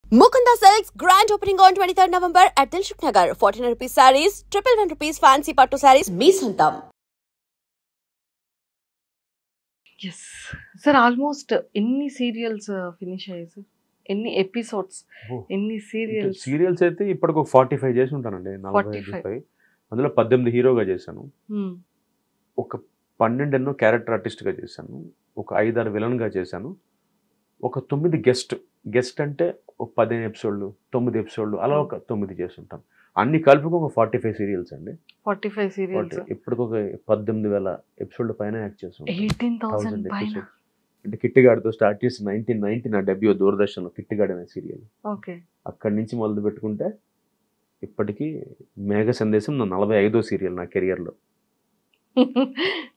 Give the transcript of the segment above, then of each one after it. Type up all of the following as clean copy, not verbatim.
Mukunda Silks grand opening on 23rd November at Dilshuk Nagar. 1400 rupees sarees, 111 rupees fancy pattu sarees. Me Santam. Yes. Sir, almost ఎన్ని serials finish అయ్యాయి sir? ఎన్ని episodes? ఎన్ని serials? Serials అయితే ఇప్పటికి ఒక 45 చేసి ఉంటానండి. 45. అందులో 18 హీరోగా చేశాను. ఒక 12 క్యారెక్టర్ ఆర్టిస్ట్గా చేశాను. ఒక 5-6 విలన్గా చేశాను. ఒక 9 గెస్ట్ అంటే ఒక 15 ఎపిసోడ్లు, 9 ఎపిసోడ్లు అలా ఒక 9 చేస్తుంటాం. అన్ని కలిపి ఒక 45 సీరియల్స్ అండి. 45 సీరియల్స్. ఇప్పటికి ఒక 18,000 ఎపిసోడ్ల పైన యాక్ట్ చేస్తాం. 18,000 పైన. అంటే కిట్టిగాడితో స్టార్ట్ చేసి 1990 నా డెబ్యూ దూరదర్శన్లో కిట్టిగాడి అనే సీరియల్. ఓకే. అక్కడి నుంచి మొదలు పెట్టుకుంటే ఇప్పటికీ మేఘ సందేశం నా 45వ సీరియల్ నా కెరియర్లో.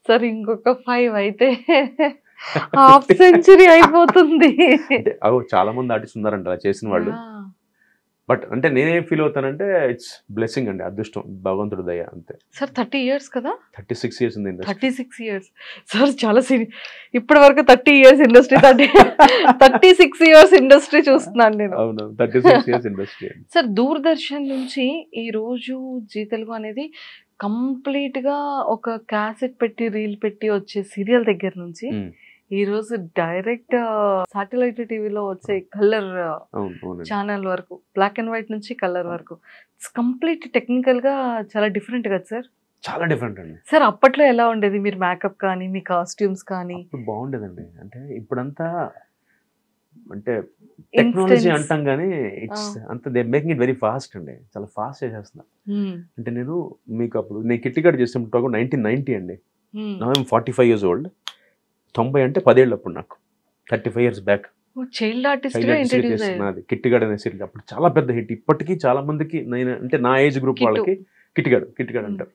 సార్ ఇంకొక 5 అయితే హాఫ్ సెంచరీ అయిపోతుంది. అంటే చాలా మంది ఆర్టిస్ట్ ఉన్నారంట అలా చేసిన వాళ్ళు. బట్ అంటే నేనేం ఫీల్ అవుతానంటే ఇట్స్ బ్లెస్సింగ్ అండి, అదృష్టం, భగవంతుడు దయ అంతే. సార్ 30 years కదా? 36 years ఉంది ఇండస్ట్రీ. 36 years సార్, చాలా ఇప్పటి వరకు 30 years ఇండస్ట్రీ, 36 years ఇండస్ట్రీ చూస్తున్నాను నేను. అవును, 36 years ఇండస్ట్రీ. సార్ దూరదర్శన్ నుంచి ఈ రోజు జీ తెలుగు అనేది కంప్లీట్ గా ఒక క్యాసెట్ పెట్టి రీల్ పెట్టి వచ్చే సీరియల్ దగ్గర నుంచి ఈ రోజు డైరెక్ట్ సాటిలైట్ టీవీలో వచ్చే కలర్ ఛానల్ వరకు, బ్లాక్ అండ్ వైట్ నుంచి కలర్ వరకు, ఇట్స్ కంప్లీట్ టెక్నికల్ గా చాలా డిఫరెంట్ కదా సార్? చాలా డిఫరెంట్ అండి. సార్ అప్పట్లో ఎలా ఉండేది? మీరు మేకప్ కానీ మీ కాస్ట్యూమ్స్ కానీ? బాగుండేదండి. అంటే ఇప్పుడంతా అంటే టెక్నాలజీ అంటాం కానీ ఇట్స్ అంత they making it very fast అండి, చాలా ఫాస్ట్ చేసేస్తున్నా. అంటే నేను మీకు అప్పుడు నేను కిట్టిగాడు చేసినప్పుడు 1990 అండి. నా 45 years old. 90 అంటే 10 ఏళ్ళు అప్పుడు నాకు, 35 years బ్యాక్. చైల్డ్ ఆర్టిస్ట్ నాది కిట్టిగాడు అనే సీరియల్. అప్పుడు చాలా పెద్ద హిట్. ఇప్పటికీ చాలా మందికి నేను అంటే నా ఏజ్ గ్రూప్ వాళ్ళకి కిట్టిగాడు అంటారు.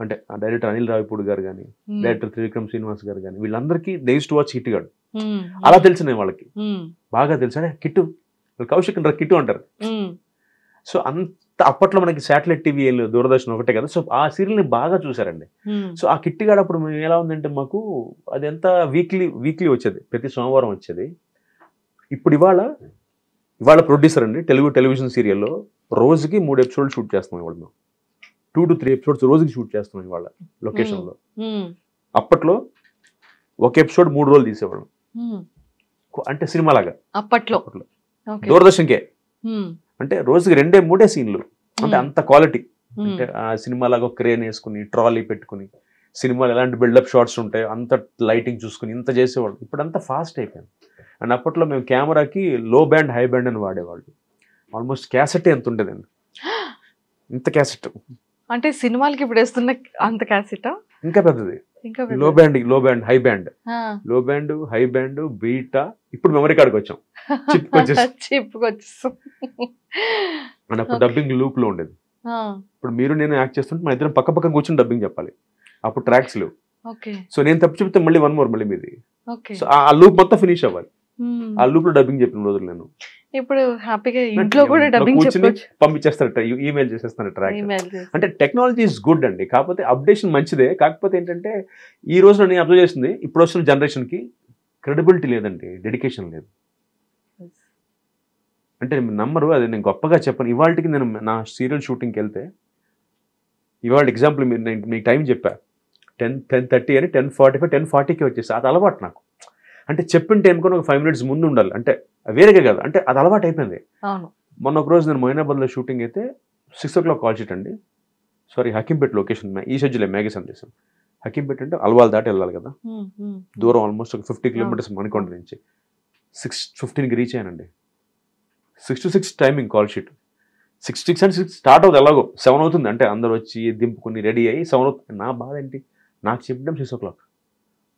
అంటే ఆ డైరెక్టర్ అనిల్ రావిపూడి గారు కానీ, డైరెక్టర్ త్రివిక్రమ్ శ్రీనివాస్ గారు కానీ, వీళ్ళందరికీ దే యూజ్డ్ టు వాచ్ కిట్టిగాడు. అలా తెలిసిన వాళ్ళకి బాగా తెలుసు. అదే కిట్టు, కౌశిక్ అంటారు, కిట్టు అంటారు. సో అంత అప్పట్లో మనకి శాటిలైట్ టీవీ దూరదర్శన్ ఒకటే కదా. సో ఆ సీరియల్ని బాగా చూసారండి. సో ఆ కిట్టిగాడు అప్పుడు మేము ఎలా ఉందంటే మాకు అది ఎంత వీక్లీ వచ్చేది, ప్రతి సోమవారం వచ్చేది. ఇప్పుడు ఇవాళ ప్రొడ్యూసర్ అండి టెలివిజన్ సీరియల్లో రోజుకి 3 episodes షూట్ చేస్తున్నాం. ఇవాళ మేము 2 to 3 episodes రోజుకి షూట్ చేస్తున్నాం ఇవాళ లొకేషన్లో. అప్పట్లో ఒక ఎపిసోడ్ 3 రోజులు తీసేవాళ్ళం. అంటే సినిమా లాగా అప్పట్లో దూరదర్శన్కే. అంటే రోజుకి 2-3 సీన్లు. అంటే అంత క్వాలిటీ. అంటే ఆ సినిమా లాగా క్రేన్ వేసుకుని ట్రాలీ పెట్టుకుని సినిమాలు ఎలాంటి బిల్డప్ షాట్స్ ఉంటాయో అంత లైటింగ్ చూసుకుని ఇంత చేసేవాళ్ళు. ఇప్పుడు అంతా ఫాస్ట్ అయిపోయింది. అండ్ అప్పట్లో మేము కెమెరాకి లో బ్యాండ్ హై బ్యాండ్ అని వాడేవాళ్ళు. ఆల్మోస్ట్ క్యాసెట్ ఎంత ఉండేదండి, ఇంత క్యాసెట్. అంటే సినిమాలకి ఇప్పుడు వేస్తున్న అంత క్యాసెట్ ఇంకా పెద్దది. లో బ్యాండ్ హై బ్యాండ్, లో బ్యాండ్ హై బ్యాండ్ బీటా. ఇప్పుడు మెమరీ కార్డ్కి వచ్చాం, చిప్పుకొచ్చేస్తాం. అండ్ అప్పుడు డబ్బింగ్ లూప్ లో ఉండేది. ఇప్పుడు మీరు నేను యాక్ట్ చేస్తుంటే మన ఇద్దరం పక్క కూర్చొని డబ్బింగ్ చెప్పాలి. అప్పుడు ట్రాక్స్ లేవు. సో నేను తప్పు చెప్తే మళ్ళీ 1 more మళ్ళీ మీది. సో ఆ లూప్ మొత్తం ఫినిష్ అవ్వాలి. ఆ లూప్ లో డబ్బింగ్ చెప్పిన రోజులు నేను. ఇప్పుడు హ్యాపీగా ఇంట్లో కూడా డబ్బింగ్ పంపించేస్తారు, ఈమెయిల్ చేసేస్తాను ట్రాక్. అంటే టెక్నాలజీ ఇస్ గుడ్ అండి, కాకపోతే అప్డేషన్ మంచిదే. కాకపోతే ఏంటంటే ఈ రోజు నేను అబ్జర్వ్ చేసింది, ఇప్పుడు వస్తున్న జనరేషన్ కి క్రెడిబిలిటీ లేదండి, డెడికేషన్ లేదు. అంటే నమ్మరు, అది నేను గొప్పగా చెప్పను. ఇవాళకి నేను నా సీరియల్ షూటింగ్కి వెళ్తే, ఇవాళ ఎగ్జాంపుల్ నేను మీకు టైం చెప్పా 10:30 అని, 10:45 10:40కి వచ్చేసి. అది అలవాటు నాకు. అంటే చెప్పిన టైం కూడా ఒక 5 minutes ముందు ఉండాలి. అంటే వేరేగా కాదు, అంటే అది అలవాటు అయిపోయింది. మొన్న ఒక రోజు నేను మొయినాబాద్లో షూటింగ్ అయితే 6 o'clock కాల్ షీట్ అండి. సారీ, హకీంపేట లొకేషన్, ఈ షెడ్యూలే మేఘ సందేశం. హకీంపేట అంటే అల్వాల్ దాటి వెళ్ళాలి కదా, దూరం ఆల్మోస్ట్ ఒక 50 kilometers మణికొండ నుంచి. 6:15కి రీచ్ అయ్యానండి. 6 to 6 timing call sheet. 6 and 6 start అవుతుంది, ఎలాగో 7 అవుతుంది. అంటే అందరు వచ్చి దింపుకుని రెడీ అయ్యి 7 అవుతుంది. నా బాధ ఏంటి, నాకు చెప్పడం 6 o'clock,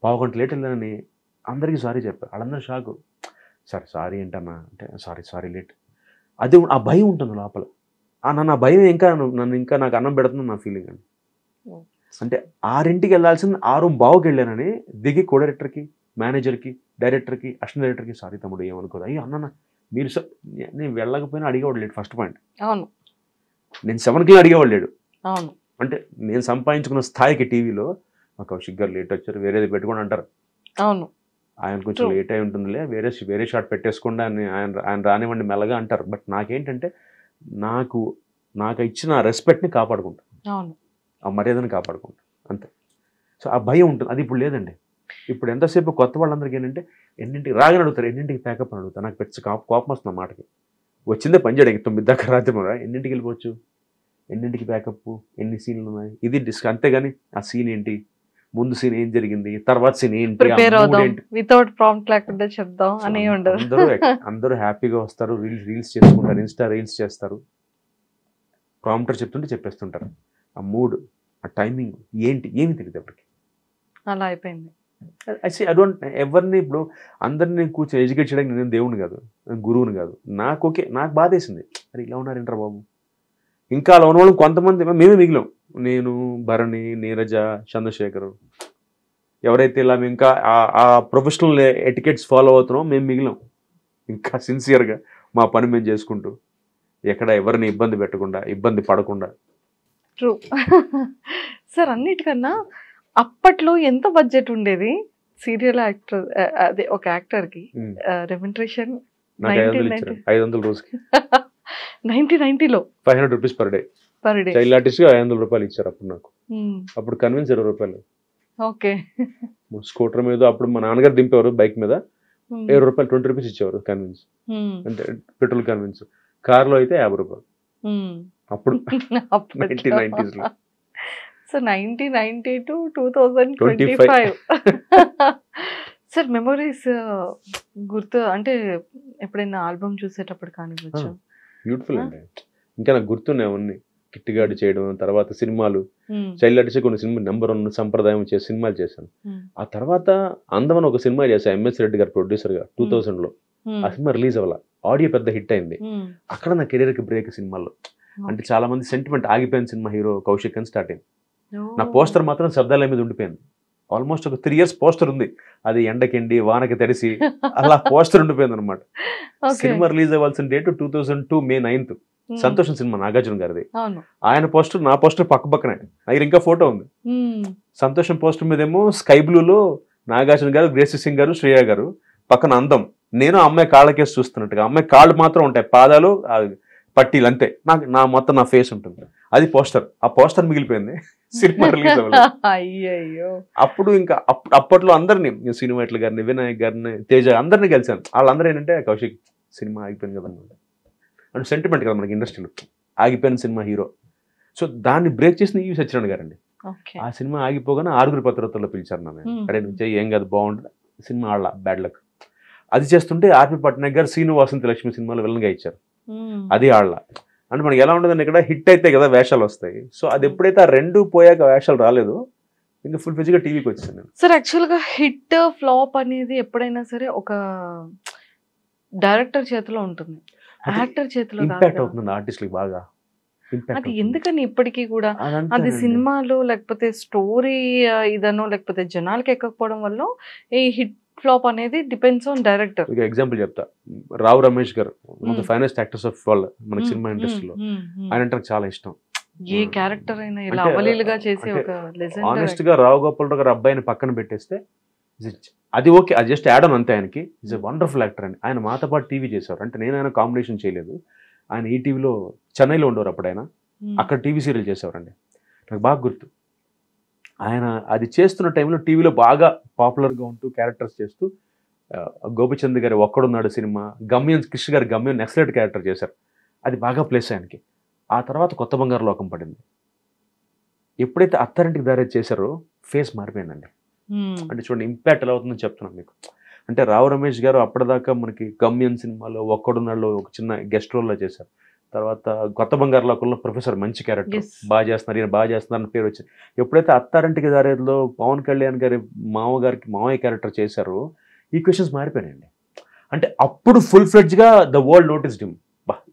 పావు గంట లేట్ వెళ్ళానని అందరికీ సారీ చెప్పారు. వాళ్ళందరూ షాకు. సారీ ఏంటన్నా అంటే సారీ లేట్. అది ఆ భయం ఉంటుంది లోపల. నా భయం ఇంకా నాకు అన్నం పెడుతుంది నా ఫీలింగ్ అండి. అంటే 6ంటికి వెళ్ళాల్సింది 6:15కి వెళ్ళానని దిగి కో డైరెక్టర్కి, మేనేజర్కి, డైరెక్టర్కి, అసిస్టెంట్ డైరెక్టర్కి సారీ తమ్ముడు ఏమనుకోదు, అయ్యో అన్న మీరు నేను వెళ్ళకపోయినా అడిగేవాడు లేడు ఫస్ట్ పాయింట్. అవును, నేను 7కి అడిగేవాడు లేడు. అవును, అంటే నేను సంపాదించుకున్న స్థాయికి టీవీలో కౌశిక్ గారు లేట్ వచ్చారు, వేరేది పెట్టుకోండి అంటారు. అవును, ఆయన కొంచెం లేట్ అయి ఉంటుందిలే, వేరే షాట్ పెట్టేసుకోండి అని ఆయన రానివ్వండి మెల్లగా అంటారు. బట్ నాకేంటంటే నాకు ఇచ్చిన ఆ రెస్పెక్ట్ని కాపాడుకుంటాను, ఆ మర్యాదను కాపాడుకుంటాను అంతే. సో ఆ భయం ఉంటుంది, అది ఇప్పుడు లేదండి. ఇప్పుడు ఎంతసేపు కొత్త వాళ్ళందరికీ ఏంటంటే ఎన్నింటికి రాగానే అడుగుతారు, ఎన్నింటికి ప్యాకప్ అని అడుగుతారు. నాకు పెద్ద కోపం వస్తుంది ఆ మాటకి. వచ్చిందే పని చేయడానికి 9 దాకా రాత్రి ఎన్నింటికి వెళ్ళిపోవచ్చు, ఎన్నింటికి ప్యాకప్, ఎన్ని సీన్లు ఉన్నాయి, ఇది అంతేగాని ఆ సీన్ ఏంటి, ముందు సీన్ ఏం జరిగింది, తర్వాత సీన్ ఏంటి, వితౌట్ ప్రాంప్ట్ లేకుండా చెప్దాం అని ఉండదు. అందరూ హ్యాపీగా వస్తారు, రీల్స్ చేసుకుంటారు, ఇన్స్టా రీల్స్ చేస్తారు, ప్రాంప్టర్ చెప్తుంటే చెప్పేస్తుంటారు. ఆ మూడ్, ఆ టైమింగ్ ఏంటి ఏమి తెలియదు ఎవరికి. అలా అయిపోయింది. ఎవరిని ఇప్పుడు అందరినీ కూర్చొని ఎడ్యుకేట్ చేయడానికి నేను దేవుని కాదు, గురువుని కాదు. నాకు బాధేసింది, అరే ఇలా ఉన్నారు ఏంట్రా బాబు. ఇంకా అలా ఉన్న వాళ్ళు కొంతమంది మేమే మిగిలాం, నేను, భరణి, నీరజ, చంద్రశేఖర్, ఎవరైతే ఇలా ఇంకా ఆ ప్రొఫెషనల్ ఎటికెట్స్ ఫాలో అవుతున్నామో మేము మిగిలాం. ఇంకా సిన్సియర్గా మా పని మేము చేసుకుంటూ, ఎక్కడ ఎవరిని ఇబ్బంది పెట్టకుండా, ఇబ్బంది పడకుండా. True sir. అన్నిటికన్నా అప్పట్లో ఎంత బడ్జెట్ ఉండేది సీరియల్ యాక్టర్, అదే ఒక యాక్టర్ కి రెమ్యునరేషన్? 500 రోజుకి 1990లో 500 rupees per day. Child artist గా 500 రూపాయలు ఇచ్చారు అప్పుడు నాకు. అప్పుడు కన్విన్స్ 20 రూపాయలు. ఓకే. స్కూటర్ మీద అప్పుడు మా నాన్నగారు దింపేవారు, బైక్ మీద 20 రూపాయలు, 20 రూపీస్ ఇచ్చేవారు కన్విన్స్, అంటే పెట్రోల్ కన్విన్స్. కార్ లో అయితే 50 రూపాయలు అప్పుడు 1990s లో. సో 1990 to 2025 సార్ మెమరీస్ గుర్తు అంటే ఎప్పుడైనా ఆల్బమ్ చూసేటప్పుడు కానివచ్చు? బ్యూటిఫుల్ అండి. ఇంకా నాకు గుర్తున్నాయి అవన్నీ. కిట్టిగాడు చేయడం, తర్వాత సినిమాలు, చైల్డ్ ఆర్టిస్ట్ కొన్ని సినిమా నెంబర్ 1 సంప్రదాయం చేసే సినిమాలు చేశాను. ఆ తర్వాత అందమని ఒక సినిమా చేశాను, ఎంఎస్ రెడ్డి గారు ప్రొడ్యూసర్ గా 2000లో. ఆ సినిమా రిలీజ్ అవ్వాల, ఆడియో పెద్ద హిట్ అయింది. అక్కడ నా కెరీర్ కి బ్రేక్ సినిమాల్లో. అంటే చాలా మంది సెంటిమెంట్ ఆగిపోయిన సినిమా హీరో కౌశిక్ అని స్టార్ట్ అయింది. నా పోస్టర్ మాత్రం శబ్దాల మీద ఉండిపోయింది. ఆల్మోస్ట్ ఒక 3 years పోస్టర్ ఉంది, అది ఎండకెండి వానకి తడిసి అలా పోస్టర్ ఉండిపోయింది అనమాట. సినిమా రిలీజ్ అవ్వాల్సిన డేట్ 2002 May 9th. సంతోషం సినిమా, నాగార్జున గారిది. ఆయన పోస్టర్ నా పోస్టర్ పక్క పక్కనే, దగ్గర ఇంకా ఫోటో ఉంది. సంతోషం పోస్టర్ మీద ఏమో స్కై బ్లూలో నాగార్జున గారు, గ్రేసీ సింగ్ గారు, శ్రేయ గారు, పక్కన అందం, నేను అమ్మాయి కాళ్ళకేసి చూస్తున్నట్టుగా. అమ్మాయి కాళ్ళు మాత్రం ఉంటాయి, పాదాలు పట్టీలు అంతే, నా మొత్తం నా ఫేస్ ఉంటుంది. అది పోస్టర్. ఆ పోస్టర్ మిగిలిపోయింది, సినిమా రిలీజ్ అవ్వలేదు. అప్పుడు ఇంకా అప్పట్లో అందరినీ, సినిమాట్ల గారిని, వినాయక్ గారిని, తేజ, అందరినీ కలిసాను. వాళ్ళందరూ ఏంటంటే కౌశిక్ సినిమా ఆగిపోయింది కదా అంటే సెంటిమెంట్ కదా మనకి ఇండస్ట్రీలో, ఆగిపోయిన సినిమా హీరో. సో దాన్ని బ్రేక్ చేసిన ఈవి సత్యనారాయణ గారండి. ఆ సినిమా ఆగిపోగానే 6 పత్రికల్లో పిలిచారు నన్ను. అడే నుంచి ఏం కాదు బాగుంటుంది సినిమా, ఆళ్ళ బ్యాడ్ లక్. అది చేస్తుంటే ఆర్పి పట్నాయక్ గారు శ్రీను వాసంతి లక్ష్మి సినిమాలో విలన్గా ఇచ్చారు. అది ఆళ్ళ. అంటే మనకి ఎలా ఉంటుందండి, ఇక్కడ హిట్ అయితే కదా వేషాలు వస్తాయి. సో అది ఎప్పుడైతే ఆ 2 పోయాక వేషాలు రాలేదు, ఇంకా ఫుల్ ఫిజిగా టీవీకి వచ్చేసాను నేను. సార్ యాక్చువల్గా హిట్ ఫ్లాప్ అనేది ఎప్పుడైనా సరే ఒక డైరెక్టర్ చేతిలో ఉంటుంది, యాక్టర్ చేతిలో ఇంపాక్ట్ అవుతుంది ఆర్టిస్ట్లకి బాగా. అది ఎందుకని ఇప్పటికీ కూడా అది సినిమాలో లేకపోతే స్టోరీ ఇదనో లేకపోతే జనాలకి ఎక్కకపోవడం వల్ల ఈ హిట్ ఫ్లాప్ అనేది డిపెండ్స్ ఆన్ డైరెక్టర్. ఎగ్జాంపుల్ చెప్తా, రావు రమేష్ గారు, ఫైనెస్ట్ యాక్టర్స్ ఆఫ్ వాళ్ళు మనకి సినిమా ఇండస్ట్రీలో. ఆయన అంటే చాలా ఇష్టం. ఏ క్యారెక్టర్ అయినా ఇలా అవలీలుగా చేసే ఒక లెజెండ్. ఆనెస్ట్ గా రావు గోపాల్ గారు అబ్బాయిని పక్కన పెట్టేస్తే అది ఓకే, అది జస్ట్ యాడ్ ఆన్ అంతే. ఆయనకి ఈజ్ ఎ వండర్ఫుల్ యాక్టర్ అండి. ఆయన మాతో పాటు టీవీ చేశారు, అంటే నేను ఆయన కాంబినేషన్ చేయలేదు. ఆయన ఈటీవీలో చెన్నైలో ఉండేవారు అప్పుడు, ఆయన అక్కడ టీవీ సీరియల్ చేసేవారండి. నాకు బాగా గుర్తు, ఆయన అది చేస్తున్న టైంలో టీవీలో బాగా పాపులర్గా ఉంటూ క్యారెక్టర్స్ చేస్తూ గోపిచంద్ గారి ఒక్కడున్నాడు సినిమా, గమ్యం, కృష్ణ గారి గమ్యం నెక్సలెట్ క్యారెక్టర్ చేశారు. అది బాగా ప్లేస్ ఆయనకి. ఆ తర్వాత కొత్త బంగారు లోకం పడింది. ఎప్పుడైతే అత్తారింటికి దారి చేశారో ఫేస్ మారిపోయిందండి. అంటే చూడండి ఇంపాక్ట్ ఎలా అవుతుందని చెప్తున్నాను మీకు. అంటే రావు రమేష్ గారు అప్పటిదాకా మనకి గమ్యం సినిమాలో ఒక్కడున్నాడులో ఒక చిన్న గెస్ట్ రోల్లో చేశారు. తర్వాత కొత్త బంగారు లోకంలో ప్రొఫెసర్, మంచి క్యారెక్టర్, బాగా చేస్తున్నారు, ఈయన బాగా చేస్తున్నారు అని పేరు వచ్చింది. ఎప్పుడైతే అత్తారింటికి దారిలో పవన్ కళ్యాణ్ గారి మామయ్య క్యారెక్టర్ చేశారో ఈక్వేషన్స్ మారిపోయాయండి. అంటే అప్పుడు ఫుల్ ఫ్లెడ్జ్గా ద వరల్డ్ నోటీస్డ్ హిమ్.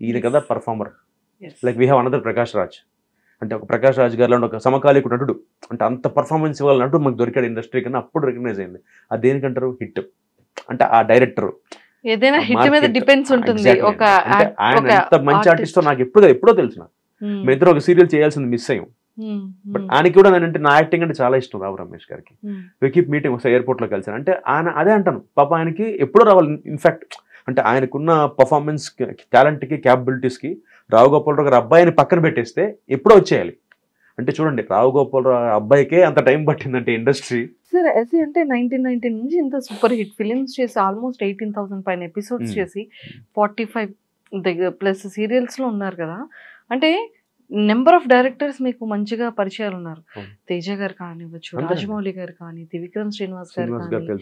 ఈయన కదా performer. Like we have another Prakash Raj. అంటే ఒక ప్రకాష్ రాజ్ గారిలో ఒక సమకాలీక నటుడు, అంటే అంత పర్ఫార్మెన్స్ ఇవ్వాలి నటుడు మనకు దొరికాడు ఇండస్ట్రీ కన్నా. అప్పుడు రికగ్నైజ్ అయింది. అది దేనికంటారు, హిట్. అంటే ఆ డైరెక్టర్ ఏదైనా హిట్ మీద డిపెండ్స్ ఉంటుంది. ఆయన ఎంత మంచి ఆర్టిస్టో నాకు ఎప్పుడో తెలుసు. మేము ఇద్దరు ఒక సీరియల్ చేయాల్సింది మిస్ అయ్యాం. బట్ ఆయనకి కూడా నేనంటే నా యాక్టింగ్ అంటే చాలా ఇష్టం రావు రమేష్ గారికి. వి కీప్ మీటింగ్ ఒకసారి ఎయిర్పోర్ట్లో కలిసాను. అంటే ఆయన అదే అంటాను, పాప ఆయనకి ఎప్పుడో రావాలి. ఇన్ఫాక్ట్ అంటే ఆయనకున్న పర్ఫార్మెన్స్ టాలెంట్కి క్యాపబిలిటీస్కి రావు గోపాలరావు గారు అబ్బాయిని పక్కన పెట్టేస్తే ఎప్పుడో వచ్చేయాలి. అంటే చూడండి, రావు గోపాలరావు అబ్బాయికే అంత టైం పట్టిందంటే ఇండస్ట్రీ. సార్ ఎస్సీ అంటే 1990 నుంచి ఇంత సూపర్ హిట్ ఫిలిమ్స్ చేసి ఆల్మోస్ట్ 18,000 పైన ఎపిసోడ్స్ చేసి 45 దగ్గర ప్లస్ సీరియల్స్లో ఉన్నారు కదా. అంటే నెంబర్ ఆఫ్ డైరెక్టర్స్ మీకు మంచిగా పరిచయాలు ఉన్నారు. తేజ గారు కానివ్వచ్చు, రాజమౌళి గారు కానీ, త్రివిక్రమ్ శ్రీనివాస్ గారు కానీ,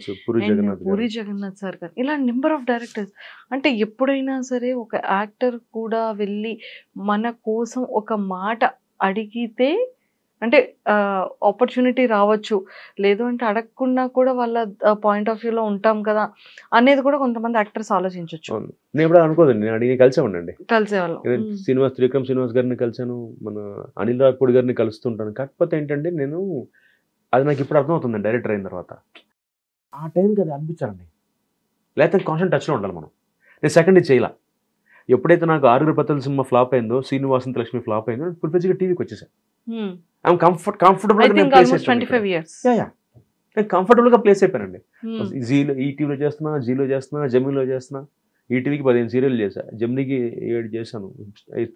పూరి జగన్నాథ్ సార్ కానీ, ఇలా నెంబర్ ఆఫ్ డైరెక్టర్స్. అంటే ఎప్పుడైనా సరే ఒక యాక్టర్ కూడా వెళ్ళి మన కోసం ఒక మాట అడిగితే అంటే ఆపర్చునిటీ రావచ్చు, లేదు అంటే అడగకుండా కూడా వాళ్ళ పాయింట్ ఆఫ్ వ్యూలో ఉంటాం కదా అనేది కూడా కొంతమంది యాక్టర్స్ ఆలోచించవచ్చు. నేను ఎప్పుడు అనుకోదండి, నేను అడిగి కలిసేవాడి, కలిసేవాళ్ళం. త్రివిక్రమ్ శ్రీనివాస్ గారిని కలిసాను, మన అనిల్ రావిపూడి గారిని కలుస్తుంటాను. కాకపోతే ఏంటంటే నేను అది నాకు ఇప్పుడు అర్థమవుతుంది డైరెక్టర్ అయిన తర్వాత. ఆ టైంకి అది అనిపించాలండి, లేకపోతే కాన్స్టెంట్ టచ్లో ఉండాలి మనం. నేను సెకండ్ ఇది చేయలా. ఎప్పుడైతే నాకు ఆరుగురు పత్తుల సినిమా ఫ్లాప్ అయిందో, శ్రీనివాసంత లక్ష్మి ఫ్లాప్ అయిందో, ఫుల్ ఫ్లెడ్జ్గా టీవీకి వచ్చేసాను. కంఫర్టబుల్గా ప్లేస్ అయిపోయానండి. ఈటీవీలో చేస్తున్నా, జీలో చేస్తున్నా, జెమినీలో చేస్తున్నా. ఈటీవీకి 15 సీరియల్ చేశా, జెమినీకి 7 చేశాను,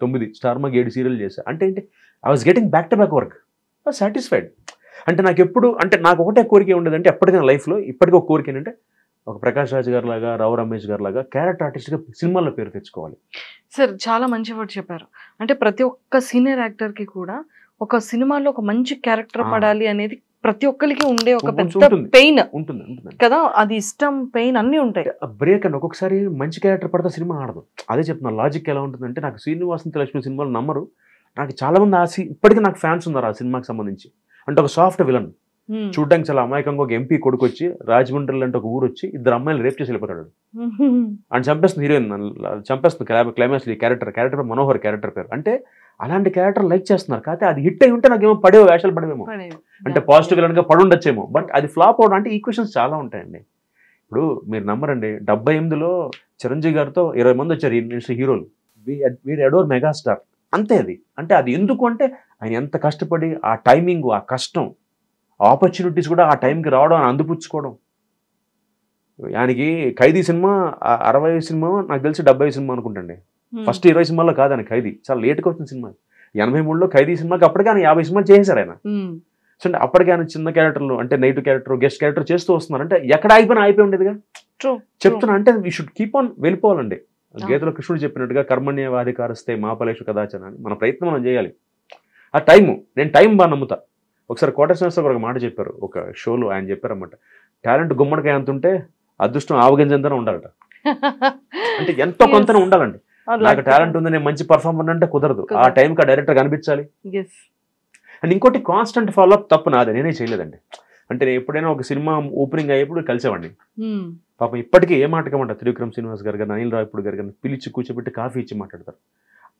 9, స్టార్మాకి 7 సీరియల్ చేశా. అంటే ఏంటి, I was getting back to back work, satisfied. అంటే నాకు ఎప్పుడు అంటే నాకు ఒకటే కోరిక ఉండేదంటే ఎప్పటికైనా లైఫ్లో ఇప్పటికీ ఒక కోరిక ఏంటంటే ఒక ప్రకాష్ రాజ్ గారు లాగా, రావు రమేష్ గారు లాగా క్యారెక్టర్ ఆర్టిస్ట్గా సినిమాల్లో పేరు తెచ్చుకోవాలి. సార్ చాలా మంచి వర్డ్ చెప్పారు. అంటే ప్రతి ఒక్క సీనియర్ యాక్టర్కి కూడా ఒక సినిమాలో ఒక మంచి క్యారెక్టర్ పడాలి అనేది ప్రతి ఒక్కరికి ఉండే ఒక పెద్ద పెయిన్ ఉంటుంది కదా. అది ఇష్టం, పెయిన్ అన్నీ ఉంటాయి. బ్రేక్ అండి, ఒక్కొక్కసారి మంచి క్యారెక్టర్ పడితే సినిమా ఆడదు. అదే చెప్తున్నా, లాజిక్ ఎలా ఉంటుందంటే నాకు శ్రీనివాసంత లక్ష్మి సినిమాలు నమ్మరు. నాకు చాలా మంది ఇప్పటికీ నాకు ఫ్యాన్స్ ఉన్నారు ఆ సినిమాకి సంబంధించి. అంటే ఒక సాఫ్ట్ విలన్, చూడ్డానికి చాలా అమాయకంగా ఒక ఎంపీ కొడుకు వచ్చి రాజమండ్రి అంటే ఒక ఊరు వచ్చి 2 అమ్మాయిలు రేప్ చేసి వెళ్ళిపోతాడు. అని చంపేస్తుంది హీరోయిన్, చంపేస్తుంది క్లైమాక్స్. క్యారెక్టర్ మనోహర్ క్యారెక్టర్ పేరు. అంటే అలాంటి క్యారెక్టర్ లైక్ చేస్తున్నారు. కాకపోతే అది హిట్ అయి ఉంటే నాకేమో వేషాలు పడవేమో, అంటే పాజిటివ్ విలన్ గా పడుండొచ్చేమో. బట్ అది ఫ్లాప్ అవడం అంటే ఈక్వేషన్స్ చాలా ఉంటాయండి. ఇప్పుడు మీరు నమ్మరండి, 78లో చిరంజీవి గారితో 20 మంది వచ్చారు హీరోలు. వీరు అడోర్ మెగాస్టార్, అంతే. అది అంటే అది ఎందుకు అంటే ఆయన ఎంత కష్టపడి ఆ టైమింగ్, ఆ కష్టం, ఆపర్చునిటీస్ కూడా ఆ టైంకి రావడం, అందిపుచ్చుకోవడం. ఆయనకి ఖైదీ సినిమా 60 సినిమా, నాకు తెలిసి 70 సినిమా అనుకుంటండి. ఫస్ట్ 20 సినిమాలో కాదు ఆయన ఖైదీ, చాలా లేట్గా వచ్చిన సినిమా. 83లో ఖైదీ సినిమాకి అప్పటికే ఆయన 50 సినిమాలు చేశారు ఆయన. సో అంటే అప్పటికే ఆయన చిన్న క్యారెక్టర్లు, అంటే నైట్ క్యారెక్టర్, గెస్ట్ క్యారెక్టర్ చేస్తూ వస్తున్నారు. అంటే ఎక్కడ అయిపోయి ఉండేదిగా చెప్తున్నా. అంటే వీ షుడ్ కీప్ ఆన్ వెళ్ళిపోవాలండి. గీతలో కృష్ణుడు చెప్పినట్టుగా కర్మణ్య వాధికారస్తే మా ఫలేషు కదాచన అని మన ప్రయత్నం మనం చేయాలి. ఆ టైము, నేను టైం బాగా నమ్ముతా. ఒకసారి కోట శ్రీనివాసరావు ఒక మాట చెప్పారు ఒక షోలో. ఆయన చెప్పారన్నమాట, టాలెంట్ గుమ్మడికాయ అంత ఉంటే అదృష్టం ఆవగింజంతనే ఉండాలట. అంటే ఎంతో కొంత ఉండాలండి. నాకు టాలెంట్ ఉంది, నేను మంచి పర్ఫార్మర్ అంటే కుదరదు. ఆ టైంకి ఆ డైరెక్టర్ కనిపించాలి. అండ్ ఇంకోటి కాన్స్టెంట్ ఫాలో అప్ తప్పు నాదే, నేనే చేయలేదండి. అంటే నేను ఎప్పుడైనా ఒక సినిమా ఓపెనింగ్ అయ్యేప్పుడు కలిసేవాడిని. పాపం ఇప్పటికీ ఏ మాటకమంట త్రివిక్రమ్ శ్రీనివాస్ గారు కానీ, అనిల్ రావిపూడి గారు కానీ పిలిచి కూర్చోబెట్టి కాఫీ ఇచ్చి మాట్లాడతారు.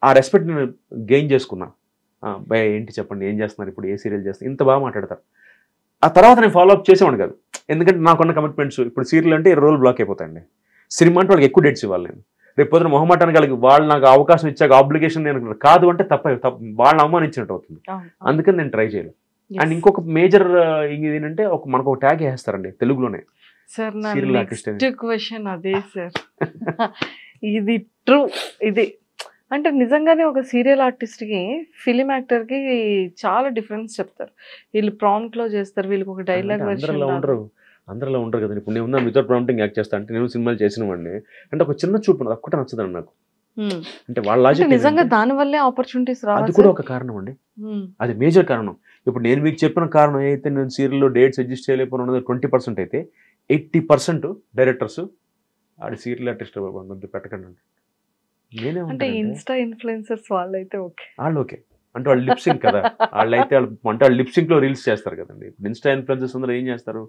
ఆ రెస్పెక్ట్ నేను గెయిన్ చేసుకున్నా. భయ ఏంటి చెప్పండి, ఏం చేస్తున్నారు ఇప్పుడు, ఏ సీరియల్ చేస్తున్నారు, ఇంత బాగా మాట్లాడతారు. ఆ తర్వాత నేను ఫాలో అప్ చేసేవాడిని కాదు. ఎందుకంటే నాకున్న కమిట్మెంట్స్, ఇప్పుడు సీరియల్ అంటే 20 రోజులు బ్లాక్ అయిపోతాయండి. సినిమా అంటే వాళ్ళకి ఎక్కువ డేట్స్ ఇవ్వాలి. నేను రేపు పొద్దున మొహమాటానికి కలిగి వాళ్ళు నాకు అవకాశం ఇచ్చాక ఆబ్లిగేషన్ నేను కాదు అంటే తప్ప వాళ్ళని అవమానించినట్టు అవుతుంది. అందుకని నేను ట్రై చేయలేదు. అండ్ ఇంకొక మేజర్ ఏంటంటే మనకు ఒక ట్యాగ్ వేస్తారండి తెలుగులోనే. సార్ నా నెక్స్ట్ క్వశ్చన్ అదే సార్. ఇది ట్రూ. ఇది అంటే నిజంగానే ఒక సీరియల్ ఆర్టిస్ట్కి, ఫిలిం యాక్టర్కి చాలా డిఫరెన్స్ చెప్తారు. వీళ్ళు ప్రాంప్ట్లో చేస్తారు, వీళ్ళకి ఒక డైలాగ్ వెర్షన్ ఉండరు. అందరిలో ఉండరు కదండి. ఇప్పుడు నేను ఉన్నాను వితౌట్ ప్రాంప్టింగ్ యాక్ట్ చేస్తా అంటే నేను సినిమాలు చేసిన వాడిని. అంటే ఒక చిన్న చూపు ఒక్కటే నచ్చదండి నాకు. అంటే వాళ్ళ లాజిక్ నిజంగా దాని వల్లే ఆపర్చునిటీస్ రావాలి. అది కూడా ఒక కారణం అండి, అది మేజర్ కారణం. ఇప్పుడు నేను మీకు చెప్పిన కారణం అయితే నేను సీరియల్లో డేట్స్ అడ్జస్ట్ చేయలేకపోయినా 20% అయితే 80% డైరెక్టర్స్ ఆడి సీరియల్ ఆర్టిస్ట్ పెట్టకండి అంటే నేనే. అంటే ఇన్స్టా ఇన్ఫ్లుయెన్సర్స్ వాళ్ళైతే ఓకే, వాళ్ళు ఓకే అంటే వాళ్ళు లిప్సింక్ కదా, వాళ్ళైతే వాళ్ళు లిప్సింక్లో రీల్స్ చేస్తారు కదండి. ఇప్పుడు ఇన్స్టా ఇన్ఫ్లుయెన్సర్స్ అందరూ ఏం చేస్తారు,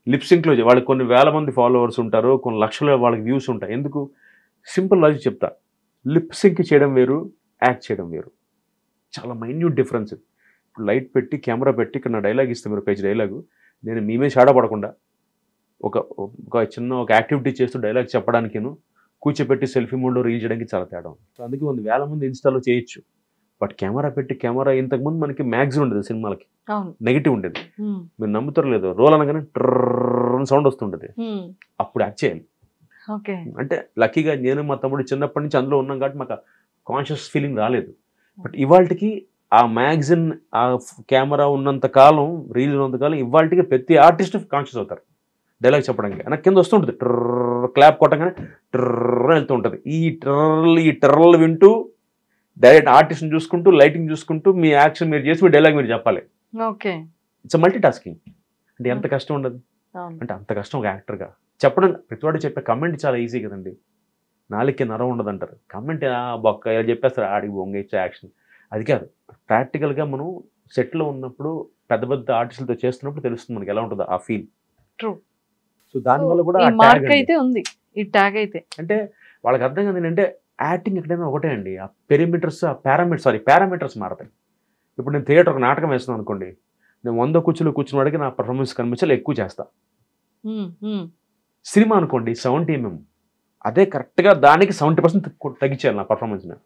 లిప్సింక్లో వాళ్ళకి కొన్ని వేల మంది ఫాలోవర్స్ ఉంటారు, కొన్ని లక్షల వాళ్ళకి వ్యూస్ ఉంటాయి. ఎందుకు? సింపుల్ లాజిక్ చెప్తా, లిప్సింక్ చేయడం వేరు, యాక్ట్ చేయడం వేరు, చాలా మైన్యూట్ డిఫరెన్స్. ఇప్పుడు లైట్ పెట్టి కెమెరా పెట్టి ఇక్కడ నా డైలాగ్ ఇస్తే మీరు పేజ్ డైలాగు, నేను మీ మీద షాడా పడకుండా ఒక చిన్న ఒక యాక్టివిటీ చేస్తూ డైలాగ్ చెప్పడానికిను కూర్చోపెట్టి సెల్ఫీ మోడ్లో రీల్ చేయడానికి చాలా తేడా. అందుకే 100,000 మంది ఇన్స్టాలో చేయొచ్చు, బట్ కెమెరా పెట్టి కెమెరా ఇంతకుముందు మనకి మ్యాక్సిమం ఉండేది సినిమాలకి, నెగిటివ్ ఉండేది. మీరు నమ్ముతారు లేదు, రోల్ అనగానే ట్రర్ సౌండ్ వస్తుంటది, అప్పుడు యాక్ట్ చేయాలి. అంటే లక్కీగా నేను మా తమ్ముడు చిన్నప్పటి నుంచి అందులో ఉన్నాం కాబట్టి మాకు కాన్షియస్ ఫీలింగ్ రాలేదు. బట్ ఇవాళకి ఆ మ్యాగజిన్ ఆ కెమెరా ఉన్నంత కాలం, రీల్ ఉన్నంత కాలం ఇవాళకి ప్రతి ఆర్టిస్ట్ కాన్షియస్ అవుతారు డైలాగ్ చెప్పడానికి. నాకు కింద వస్తుంటుంది ట్రర్, క్లాప్ కొట్టగానే ట్రర్ వెళ్తూ ఉంటుంది. ఈ టర్రలు వింటూ డైరెక్ట్ ఆర్టిస్ట్ని చూసుకుంటూ లైటింగ్ చూసుకుంటూ మీ యాక్షన్ మీరు చేసి మీ డైలాగ్ మీరు చెప్పాలి. It's multi tasking. అంటే ఎంత కష్టం ఉండదు అంటే అంత కష్టం ఒక యాక్టర్గా చెప్పడం. ప్రతివాడు చెప్పే కమెంట్ చాలా ఈజీ కదండి, నాలుగుకి నరం ఉండదు అంటారు. కమెంట్ బొక్క ఇలా చెప్పేస్తారు, ఆడికి బొంగ యాక్షన్. అది కాదు, ప్రాక్టికల్గా మనం సెట్లో ఉన్నప్పుడు పెద్ద పెద్ద ఆర్టిస్టులతో చేస్తున్నప్పుడు తెలుస్తుంది మనకి ఎలా ఉంటుందో ఆ ఫీల్. సో దానివల్ల కూడా అంటే వాళ్ళకి అర్థం కాదు ఏంటంటే యాక్టింగ్ ఎక్కడైనా ఒకటే అండి, ఆ పారామీటర్స్ మారతాయి. ఇప్పుడు నేను థియేటర్ ఒక నాటకం వేస్తున్నాను అనుకోండి, నేను 100 కూర్చుని వాడికి నా పర్ఫార్మెన్స్ కనిపించాలి, ఎక్కువ చేస్తా. సినిమా అనుకోండి 70 mm, అదే కరెక్ట్గా దానికి 70% తగ్గించాలి నా పర్ఫార్మెన్స్ని.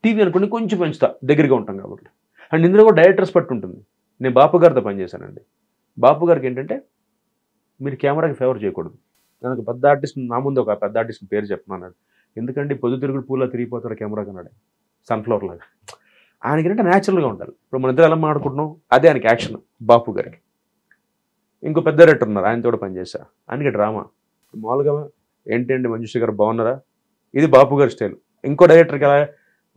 టీవీ అనుకోండి కొంచెం పెంచుతా, దగ్గరగా ఉంటాం కాబట్టి. అండ్ ఇందులో కూడా డైరెక్టర్స్ పట్టు ఉంటుంది. నేను బాపు గారితో పనిచేశానండి. బాపు గారికి ఏంటంటే మీరు కెమెరాకి ఫేవర్ చేయకూడదు. నాకు పెద్ద ఆర్టిస్ట్, నా ముందు ఒక పెద్ద ఆర్టిస్ట్ పేరు చెప్పమన్నాడు. ఎందుకంటే పొద్దుతిరుగుడు పూలా తిరిగిపోతారు కెమెరా కన్నాడు, సన్ఫ్లవర్ లాగా. ఆయనకి ఏంటంటే న్యాచురల్గా ఉండాలి. ఇప్పుడు మన ఇద్దరు ఎలా మాట్లాడుకుంటున్నాం అదే ఆయనకి యాక్షన్. బాపు గారికి ఇంకో పెద్ద డైరెక్టర్ ఉన్నారు, ఆయనతో కూడా పనిచేశా. ఆయనకి డ్రామా. మామూలుగా ఏంటండి మంజుష గారు బాగున్నారా, ఇది బాపు గారి స్టైల్. ఇంకో డైరెక్టర్కి ఎలా,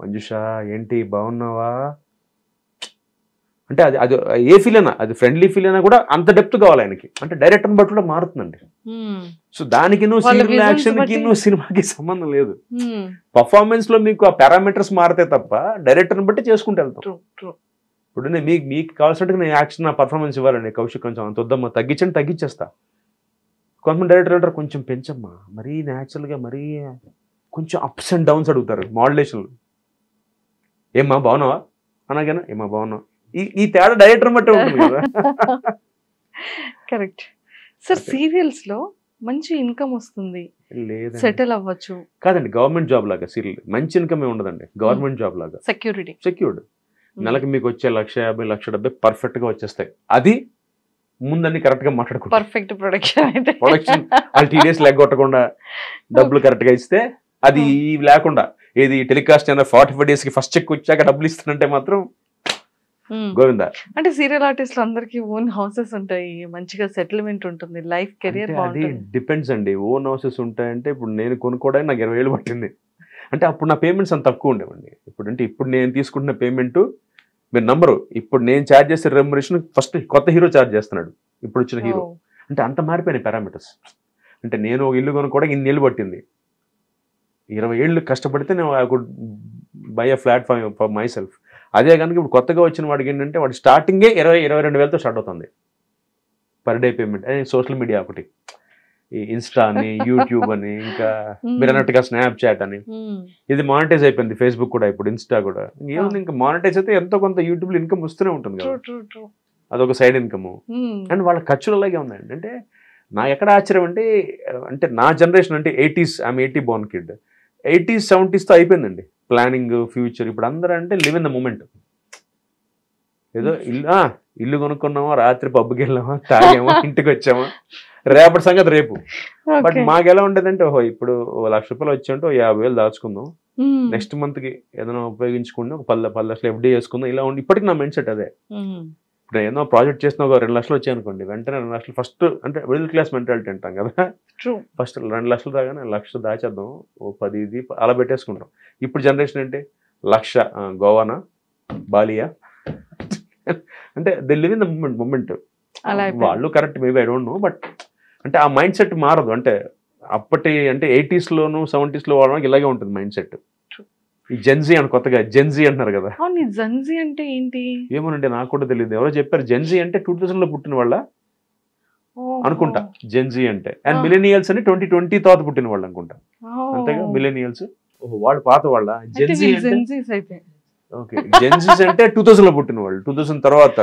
మంజుష ఏంటి బాగున్నావా అంటే అది అది ఏ ఫీల్ అయినా, అది ఫ్రెండ్లీ ఫీల్ అయినా కూడా అంత డెప్త్ కావాలి ఆయనకి. అంటే డైరెక్టర్ని బట్టి కూడా మారుతుందండి. సో దానికి నువ్వు సీరియల్ యాక్షన్కి నువ్వు సినిమాకి సంబంధం లేదు. పర్ఫార్మెన్స్ లో మీకు ఆ పారామీటర్స్ మారితే తప్ప డైరెక్టర్ని బట్టి చేసుకుంటూ వెళ్తాం. ఇప్పుడు నేను మీకు కావాల్సినట్టు నేను యాక్షన్ నా పర్ఫార్మెన్స్ ఇవ్వాలండి, కౌశిక్ కొంచెం అంత వద్దమ్మా తగ్గించేస్తా. కొంతమంది డైరెక్టర్ అంటారు కొంచెం పెంచమ్మా, మరీ న్యాచురల్గా మరీ కొంచెం అప్స్ అండ్ డౌన్స్ అడుగుతారు మాడ్యులేషన్లు. ఏమ్మా బాగున్నావా అనగానే ఏమ్మా బాగున్నావా, ఈ తేడా డైరెక్టర్ బట్టి ఉంటుంది కదా. Correct sir. సీరియల్స్ లో మంచి ఇన్కమ్ వస్తుంది, సెటిల్ అవ్వచ్చు. కాదండి, గవర్నమెంట్ జాబ్ లాగా సీరియల్ మంచి ఇన్కమ్ ఉండదండి. గవర్నమెంట్ జాబ్ లాగా సెక్యూర్డ్. నెలకి మీకు వచ్చే 1,50,000 1,70,000 పర్ఫెక్ట్ గా వచ్చేస్తాయి. అది ముందన్ని కరెక్ట్ గా మాట్లాడుకుంటాం. పర్ఫెక్ట్ ప్రొడక్షన్ వాళ్ళు TDS కొట్టకుండా డబ్బులు కరెక్ట్ గా ఇస్తే, అది లేకుండా ఏది టెలికాస్ట్ అయినా 45 days కి ఫస్ట్ చెక్ వచ్చాక డబ్బులు ఇస్తానంటే మాత్రం గోవిందా. అంటే సీరియల్ ఆర్టిస్టులు అందరికి ఓన్ హౌసెస్ ఉంటాయి, మంచిగా సెటిల్మెంట్ ఉంటుంది, లైఫ్ కెరియర్ బాగుంటుంది. డిపెండ్స్ అండి. ఓన్ హౌసెస్ ఉంటాయంటే ఇప్పుడు నేను కొనుక్కోవడానికి నాకు 20,000 పట్టింది. అంటే అప్పుడు నా పేమెంట్స్ అంత తక్కువ ఉండేవండి. ఇప్పుడు నేను తీసుకుంటున్న పేమెంట్ మీరు నంబరు, ఇప్పుడు నేను ఛార్జ్ చేసే రెమ్యునరేషన్ ఫస్ట్ కొత్త హీరో ఛార్జ్ చేస్తున్నాడు, ఇప్పుడు వచ్చిన హీరో. అంటే అంత మారిపోయినాయి పారామీటర్స్. అంటే నేను ఒక ఇల్లు కొనుక్కోవడానికి 2 ఏళ్ళు పట్టింది, 20 ఏళ్ళు కష్టపడితే నేను I could buy a flat for my self. అదే కనుక ఇప్పుడు కొత్తగా వచ్చిన వాడికి ఏంటంటే వాడు స్టార్టింగే 22,000 స్టార్ట్ అవుతుంది per day payment. Social media ఒకటి, ఈ ఇన్స్టా అని, యూట్యూబ్ అని, ఇంకా మీరు అన్నట్టుగా స్నాప్చాట్ అని, ఇది మానిటైజ్ అయిపోయింది. ఫేస్బుక్ కూడా, ఇప్పుడు ఇన్స్టా కూడా. ఏముంది ఇంకా మానిటైజ్ అయితే ఎంతో కొంత యూట్యూబ్లో ఇన్కమ్ వస్తూనే ఉంటుంది కదా, అదొక సైడ్ ఇన్కమ్. అండ్ వాళ్ళ ఖర్చులు అలాగే ఉన్నాయండి. అంటే నాకు ఎక్కడ ఆశ్చర్యం అంటే నా జనరేషన్ అంటే 80s, I'm 80 born kid, 80s 70s తో అయిపోయిందండి ప్లానింగ్ ఫ్యూచర్. ఇప్పుడు అందరూ అంటే లివ్ ఇన్ ద మూమెంట్. ఏదో ఇల్లు కొనుక్కున్నామా, రాత్రి పబ్కి వెళ్ళామా, తాగామా, ఇంటికి వచ్చామా, రేపటి సంగతి రేపు. బట్ మాకు ఎలా ఉండేదంటే, ఓహో ఇప్పుడు ₹1,00,000 వచ్చాయంటే 50,000 దాచుకుందాం, నెక్స్ట్ మంత్ కి ఏదైనా ఉపయోగించుకుందాం, ఒక 10 లక్షలు FD చేసుకుందాం, ఇలా ఉండి. ఇప్పటికి నా మైండ్ సెట్ అదే. ఇప్పుడు ఏదో ప్రాజెక్ట్ చేసిన ఒక 2 లక్షలు వచ్చాయి అనుకోండి, వెంటనే 2 లక్షలు ఫస్ట్, అంటే మిడిల్ క్లాస్ మెంటాలిటీ అంటాం కదా, ఫస్ట్ 2 లక్షలు రాగానే 1,00,000 దాచేద్దాం, ఓ 10 ఇది అలా పెట్టేసుకుంటాం. ఇప్పుడు జనరేషన్ అంటే 1,00,000 గోవానా, బాలియా, అంటే they live in the moment. వాళ్ళు correct maybe, I don't know, but అంటే ఆ మైండ్ సెట్ మారదు. అంటే అప్పటి అంటే 80s లోను 70s లో వాళ్ళకి ఇలాగే ఉంటుంది మైండ్ సెట్. ఈ జెన్జీ అని కొత్తగా జెన్జీ అంటున్నారు కదా, జెన్జీ అంటే ఏంటి ఏమోనండి నాకు కూడా తెలియదు. ఎవరో చెప్పారు జెన్జీ అంటే 2000 లో పుట్టిన వాళ్ళ అనుకుంటా జెన్జీ అంటే. అండ్ మిలేనియల్స్ అని 2020 తర్వాత పుట్టిన వాళ్ళు అనుకుంటా, అంతేగా మిలేనియల్స్. వాళ్ళు పాత వాళ్ళ జెన్జీ అంటే. ఓకే, జెన్జీస్ అంటే 2000 లో పుట్టిన వాళ్ళు, 2000 తర్వాత.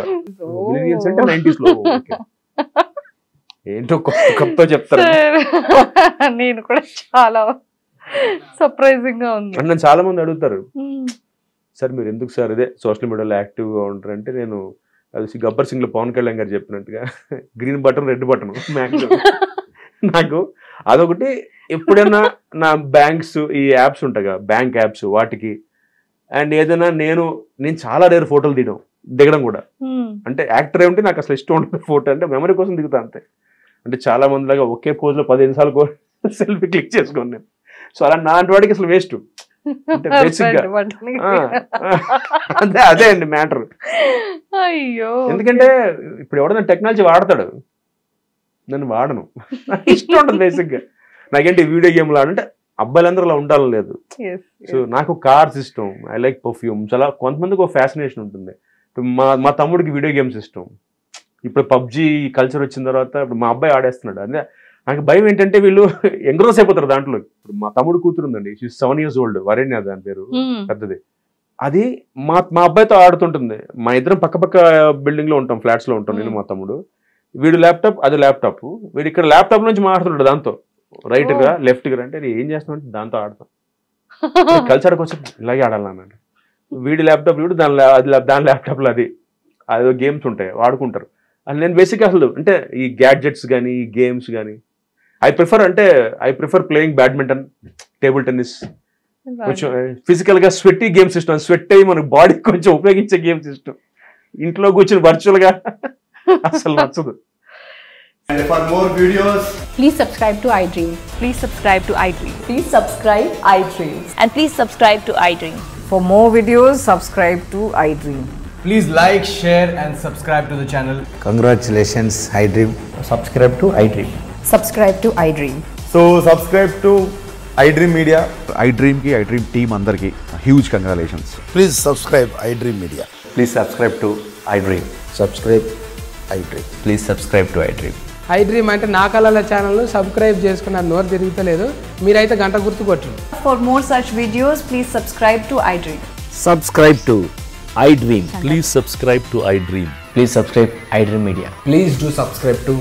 మిలేనియల్స్ అంటే 90s లో. ఏంటో కొత్త చెప్తారు. నేను కూడా చాలా సర్ప్రైజింగ్ గా ఉంది. నన్ను చాలా మంది అడుగుతారు, సార్ మీరు ఎందుకు సార్ అదే సోషల్ మీడియాలో యాక్టివ్గా ఉంటారంటే, నేను అది గబ్బర్ సింగ్లో పవన్ కళ్యాణ్ గారు చెప్పినట్టుగా green button red button maximum. నాకు అదొకటి. ఎప్పుడైనా నా బ్యాంక్స్ ఈ యాప్స్ ఉంటాయి, బ్యాంక్ యాప్స్, వాటికి అండ్ ఏదైనా నేను చాలా రేర్ ఫోటోలు దిగడం కూడా. అంటే యాక్టర్ ఏమిటి నాకు అసలు ఇష్టం ఉంటుంది ఫోటో, అంటే మెమరీ కోసం దిగుతా అంతే. అంటే చాలా మంది లాగా ఒకే పోజ్లో 15 సార్లు సెల్ఫీ క్లిక్ చేసుకోండి నేను. సో అలా నాటి వాడికి అసలు వేస్ట్. అంటే బేసిక్గా అదే అండి మ్యాటర్. అయ్యో, ఎందుకంటే ఇప్పుడు ఎవడన్నా టెక్నాలజీ వాడతాడు, నన్ను వాడను. ఇష్టం ఉంటుంది బేసిక్గా. నాకేంటి వీడియో గేమ్లు ఆడంటే అబ్బాయిలందరూ అలా ఉండాలని లేదు. సో నాకు కార్స్ ఇష్టం, ఐ లైక్ పర్ఫ్యూమ్స్. అలా కొంతమందికి ఒక ఫ్యాసినేషన్ ఉంటుంది. మా తమ్ముడికి వీడియో గేమ్స్ ఇష్టం. ఇప్పుడు పబ్జీ కల్చర్ వచ్చిన తర్వాత ఇప్పుడు మా అబ్బాయి ఆడేస్తున్నాడు. అదే నాకు భయం ఏంటంటే వీళ్ళు ఎంగ్రోస్ అయిపోతారు దాంట్లో. ఇప్పుడు మా తమ్ముడు కూతురు ఉందండి, 7 years old, వరేణ్య దాని పేరు, పెద్దది. అది మా అబ్బాయితో ఆడుతుంటుంది. మా ఇద్దరం పక్క బిల్డింగ్ లో ఉంటాం, ఫ్లాట్స్ లో ఉంటాం, నేను మా తమ్ముడు. వీడు ల్యాప్టాప్, అది ల్యాప్టాప్. వీడు ఇక్కడ ల్యాప్టాప్ నుంచి మాట్లాడుతున్నాడు దాంతో, రైట్ గా లెఫ్ట్ గా. అంటే ఏం చేస్తామంటే దాంతో ఆడతాం. కల్చర్కి వచ్చి ఇలాగే ఆడాలన్నాడు. వీడి ల్యాప్టాప్, వీడు దాని ల్యాప్టాప్లో అది గేమ్స్ ఉంటాయి, వాడుకుంటారు. అది నేను బేసిక్గా అసలు అంటే ఈ గ్యాడ్జెట్స్ కానీ ఈ గేమ్స్ కానీ I prefer playing badminton, table tennis. కొంచెం ఫిజికల్గా స్వెట్టి గేమ్స్ ఇష్టం. స్వెట్ అయ్యి మనకు బాడీ కొంచెం ఉపయోగించే గేమ్స్ ఇష్టం. ఇంట్లో కూర్చొని వర్చువల్గా అసలు నచ్చదు. And for more videos, please subscribe to iDream. Please subscribe to iDream. Please subscribe iDream. And please subscribe to iDream. For more videos, subscribe to iDream. please like, share and subscribe to the channel. Congratulations, iDream. Subscribe to iDream. Subscribe to iDream. So subscribe to iDream Media. iDream team andarki huge congratulations. Please subscribe iDream Media. Please subscribe to iDream. Subscribe iDream. Please subscribe to iDream. iDream అంటే నా కళల ఛానల్ను subscribe చేసుకున్న నోరు తిరుగుతలేదు, మీరైతే గంట గుర్తు కొట్టండి. For more such videos, please subscribe to iDream. Subscribe to iDream. Please subscribe to iDream. Please subscribe iDream Media. Please do subscribe to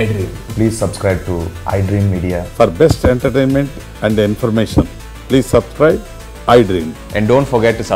iDream. Please subscribe to iDream Media. For best entertainment and information, please subscribe iDream. And don't forget to